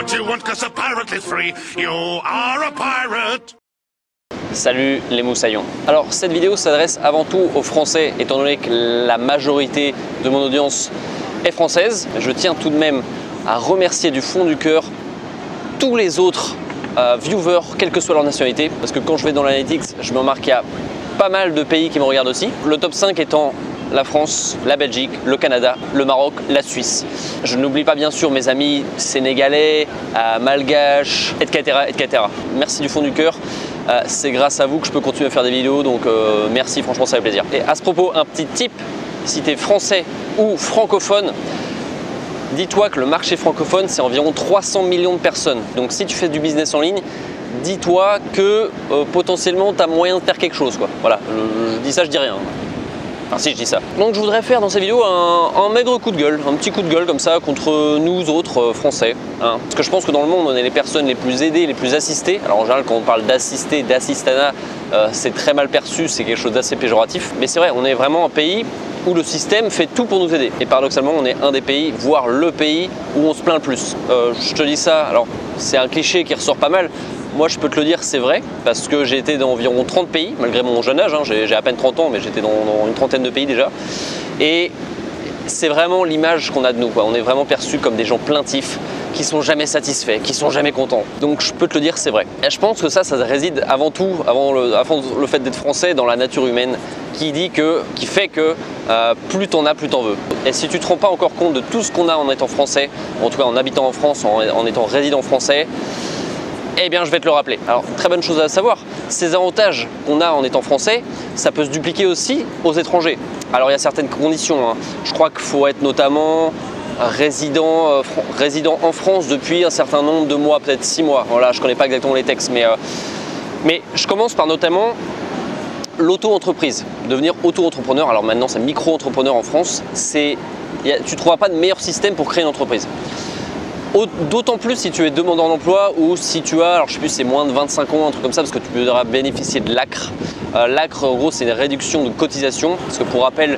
what you want, 'cause a pirate is free. You are a pirate. Salut les moussaillons. Alors cette vidéo s'adresse avant tout aux Français, étant donné que la majorité de mon audience est française. Je tiens tout de même à remercier du fond du cœur tous les autres viewers, quelle que soit leur nationalité, parce que quand je vais dans l'analytics, je me remarque qu'il y a pas mal de pays qui me regardent aussi. Le top 5 étant la France, la Belgique, le Canada, le Maroc, la Suisse. Je n'oublie pas bien sûr mes amis sénégalais, malgaches, etc., etc. Merci du fond du cœur. C'est grâce à vous que je peux continuer à faire des vidéos, donc merci, franchement ça fait plaisir. Et à ce propos, un petit tip, si tu es français ou francophone, dis-toi que le marché francophone c'est environ 300 millions de personnes. Donc si tu fais du business en ligne, dis-toi que potentiellement tu as moyen de faire quelque chose, quoi. Voilà, je dis ça, je dis rien. Enfin si, je dis ça. Donc je voudrais faire dans cette vidéo un maigre coup de gueule, un petit coup de gueule comme ça contre nous autres Français. Hein. Parce que je pense que dans le monde on est les personnes les plus aidées, les plus assistées. Alors en général quand on parle d'assister, d'assistanat, c'est très mal perçu, c'est quelque chose d'assez péjoratif. Mais c'est vrai, on est vraiment un pays où le système fait tout pour nous aider. Et paradoxalement, on est un des pays, voire le pays où on se plaint le plus. Je te dis ça, alors c'est un cliché qui ressort pas mal. Moi, je peux te le dire, c'est vrai, parce que j'ai été dans environ 30 pays, malgré mon jeune âge, hein, j'ai à peine 30 ans, mais j'étais dans une trentaine de pays déjà. Et c'est vraiment l'image qu'on a de nous, quoi. On est vraiment perçus comme des gens plaintifs, qui sont jamais satisfaits, qui sont jamais contents. Donc je peux te le dire, c'est vrai. Et je pense que ça réside avant tout, avant le fait d'être français, dans la nature humaine, qui fait que plus t'en as, plus t'en veux. Et si tu te rends pas encore compte de tout ce qu'on a en étant français, en tout cas en habitant en France, en étant résident français, eh bien je vais te le rappeler. Alors très bonne chose à savoir, ces avantages qu'on a en étant français, ça peut se dupliquer aussi aux étrangers. Alors il y a certaines conditions, hein. Je crois qu'il faut être notamment résident en France depuis un certain nombre de mois, peut-être 6 mois. Voilà, je connais pas exactement les textes, mais je commence par notamment l'auto-entreprise, devenir auto-entrepreneur. Alors maintenant c'est micro-entrepreneur en France, tu ne trouveras pas de meilleur système pour créer une entreprise. D'autant plus si tu es demandeur d'emploi ou si tu as, alors je sais plus, c'est moins de 25 ans, un truc comme ça, parce que tu devras bénéficier de l'ACRE. L'ACRE, en gros, c'est une réduction de cotisation, parce que pour rappel,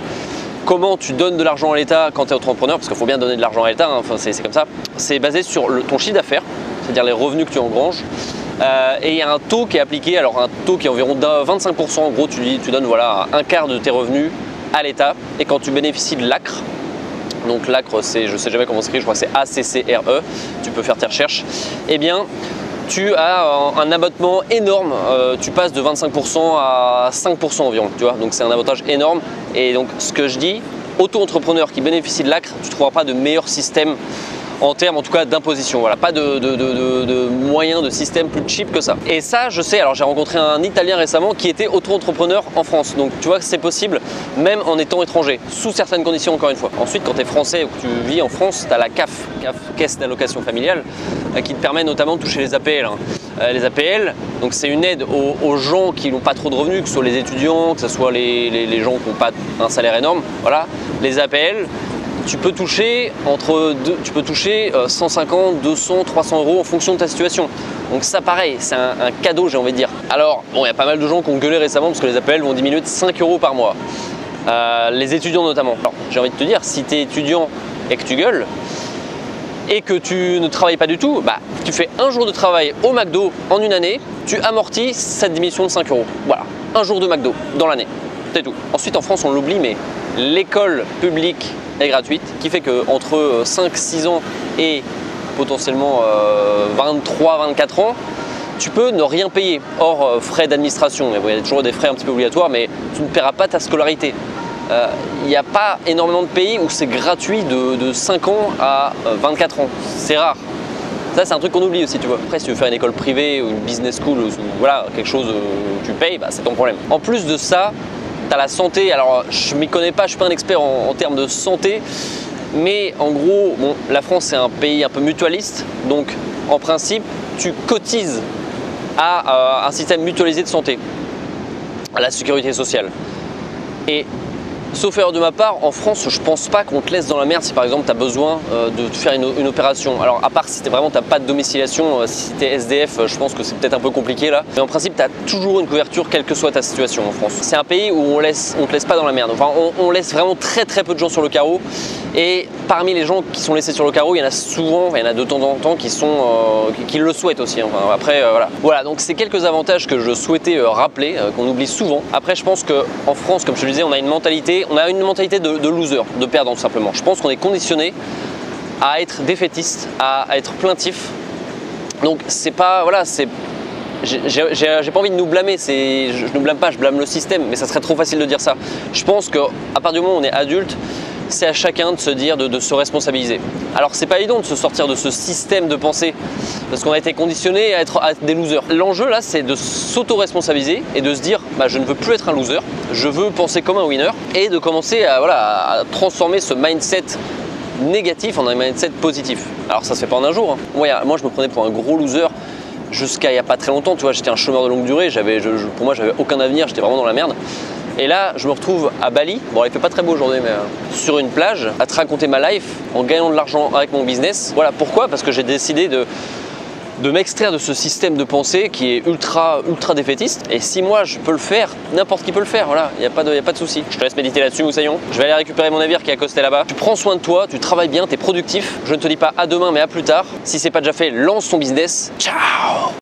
comment tu donnes de l'argent à l'État quand tu es entrepreneur, parce qu'il faut bien donner de l'argent à l'État, hein, enfin, c'est comme ça, c'est basé sur ton chiffre d'affaires, c'est-à-dire les revenus que tu engranges. Et il y a un taux qui est appliqué, alors un taux qui est environ 25%, en gros tu donnes voilà, un quart de tes revenus à l'État, et quand tu bénéficies de l'ACRE, donc l'ACRE, je ne sais jamais comment s'écrit, je crois que c'est ACCRE, tu peux faire tes recherches, eh bien tu as un abattement énorme, tu passes de 25% à 5% environ, tu vois, donc c'est un avantage énorme. Et donc ce que je dis, auto-entrepreneur qui bénéficie de l'ACRE, tu ne trouveras pas de meilleur système en termes en tout cas d'imposition, voilà, pas de moyen de système plus cheap que ça. Et ça je sais, alors j'ai rencontré un Italien récemment qui était auto-entrepreneur en France, donc tu vois que c'est possible même en étant étranger, sous certaines conditions encore une fois. Ensuite quand tu es français ou que tu vis en France, tu as la CAF, Caisse d'allocation familiale, qui te permet notamment de toucher les APL. Hein. Les APL, donc c'est une aide aux gens qui n'ont pas trop de revenus, que ce soit les étudiants, que ce soit les gens qui n'ont pas un salaire énorme, voilà, les APL. Tu peux toucher 150, 200, 300 euros en fonction de ta situation. Donc ça pareil, c'est un cadeau j'ai envie de dire. Alors bon, il y a pas mal de gens qui ont gueulé récemment parce que les APL vont diminuer de 5 euros par mois. Les étudiants notamment. Alors j'ai envie de te dire, si tu es étudiant et que tu gueules et que tu ne travailles pas du tout, bah, tu fais un jour de travail au McDo en une année, tu amortis cette diminution de 5 euros. Voilà, un jour de McDo dans l'année, c'est tout. Ensuite en France on l'oublie, mais l'école publique est gratuite, qui fait qu'entre 5-6 ans et potentiellement 23-24 ans, tu peux ne rien payer, hors frais d'administration. Il y a toujours des frais un petit peu obligatoires, mais tu ne paieras pas ta scolarité. Il n'y a pas énormément de pays où c'est gratuit de 5 ans à 24 ans, c'est rare. Ça c'est un truc qu'on oublie aussi, tu vois. Après si tu veux faire une école privée ou une business school, ou voilà, quelque chose où tu payes, bah, c'est ton problème. En plus de ça, tu as la santé, alors je m'y connais pas, je suis pas un expert en termes de santé, mais en gros, bon, la France c'est un pays un peu mutualiste, donc en principe, tu cotises à un système mutualisé de santé, à la sécurité sociale. Et Sauf erreur de ma part, en France, je pense pas qu'on te laisse dans la merde si par exemple tu as besoin de te faire une opération. Alors à part si vraiment t'as pas de domiciliation, si t'es SDF, je pense que c'est peut-être un peu compliqué là. Mais en principe, tu as toujours une couverture quelle que soit ta situation en France. C'est un pays où on te laisse pas dans la merde. Enfin, on laisse vraiment très peu de gens sur le carreau. Et parmi les gens qui sont laissés sur le carreau, il y en a souvent, il y en a de temps en temps qui le souhaitent aussi. Enfin, après, voilà. Donc c'est quelques avantages que je souhaitais rappeler, qu'on oublie souvent. Après, je pense qu'en France, comme je te le disais, on a une mentalité de loser, de perdant tout simplement. Je pense qu'on est conditionné à être défaitiste, à être plaintif. Donc c'est pas, voilà, j'ai pas envie de nous blâmer, je nous blâme pas, je blâme le système, mais ça serait trop facile de dire ça. Je pense qu'à partir du moment où on est adulte, c'est à chacun de se dire, de se responsabiliser. Alors c'est pas évident de se sortir de ce système de pensée, parce qu'on a été conditionné à être des losers. L'enjeu là, c'est de s'auto-responsabiliser et de se dire, je ne veux plus être un loser, je veux penser comme un winner, et de commencer à transformer ce mindset négatif en un mindset positif. Alors ça se fait pas en un jour. Moi je me prenais pour un gros loser jusqu'à il n'y a pas très longtemps, tu vois, j'étais un chômeur de longue durée, pour moi j'avais aucun avenir, j'étais vraiment dans la merde. Et là, je me retrouve à Bali, bon il fait pas très beau aujourd'hui, mais sur une plage, à te raconter ma life en gagnant de l'argent avec mon business. Voilà, pourquoi? Parce que j'ai décidé de m'extraire de ce système de pensée qui est ultra défaitiste. Et si moi je peux le faire, n'importe qui peut le faire, voilà, il n'y a pas de souci. Je te laisse méditer là-dessus, Moussaillon. Je vais aller récupérer mon navire qui est accosté là-bas. Tu prends soin de toi, tu travailles bien, tu es productif. Je ne te dis pas à demain, mais à plus tard. Si c'est pas déjà fait, lance ton business. Ciao!